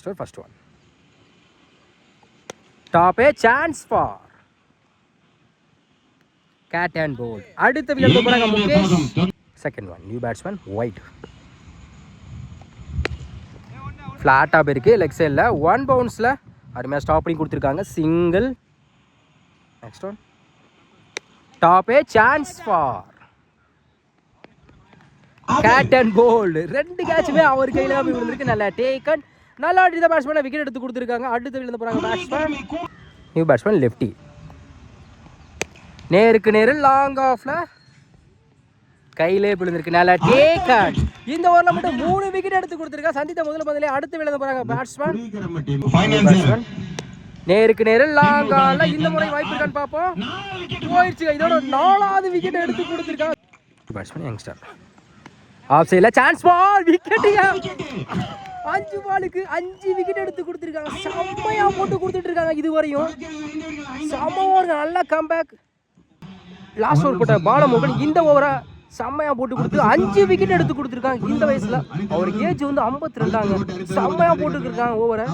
First one. Top a chance for cat and ball. அடுத்த விளையாட போறாங்க Mukesh. Second one. New batsman White. ஃப்ளாட்டா போயிருக்கு leg சைடில் 1 பவுன்ஸில் அருமையாக ஸ்டாப் பண்ணி கொடுத்துருக்காங்க single. Next one. Top a chance for caught and bowled. 2 கேட்சுமே அவர் கையில் தான் போய் விழுந்திருக்கு. நல்லா டேக்கன். நல்லா இந்த பேட்ஸ்மேனை விக்கெட் எடுத்து கொடுத்துருக்காங்க. அடுத்த விழுந்து போகிறாங்க பேட்ஸ்மேன் நியூ பேட்ஸ்மேன் லெஃப்டி. நேருக்கு நேரு லாங் ஆஃப்ல கையிலே விழுந்திருக்கு. நல்லா டேக்கன். இந்த ஓவரில் மட்டும் 3 விக்கெட் எடுத்து கொடுத்துருக்கா. சந்தித்த முதல்ல பதிலே அடுத்து விழுந்து போகிறாங்க பேட்ஸ்மேன் நேருக்கு நேரு லாங் ஆன்ல. இந்த முறை வாய்ப்பு இருக்கான்னு பார்ப்போம். போயிடுச்சு. இதோட 4வது விக்கெட் எடுத்து கொடுத்துருக்காங்க பேட்ஸ்மேன் யங்ஸ்டர். ஆஃப் சைடில் சான்ஸ் பால் விக்கெட்டுங்க. 5 பாலுக்கு 5 விக்கெட் எடுத்து கொடுத்துருக்காங்க. செம்மையாக போட்டு கொடுத்துட்டு இருக்காங்க. இதுவரையும் செம்ம ஒரு நல்ல கம்பேக். லாஸ்ட் ஓவர் போட்ட பாலமுருகன் இந்த ஓவரை செம்மையாக போட்டு கொடுத்து 5 விக்கெட் எடுத்து கொடுத்துருக்காங்க. இந்த வயசில் அவருக்கு ஏஜ் வந்து 52. செம்மையாக போட்டுருக்காங்க ஓவரை.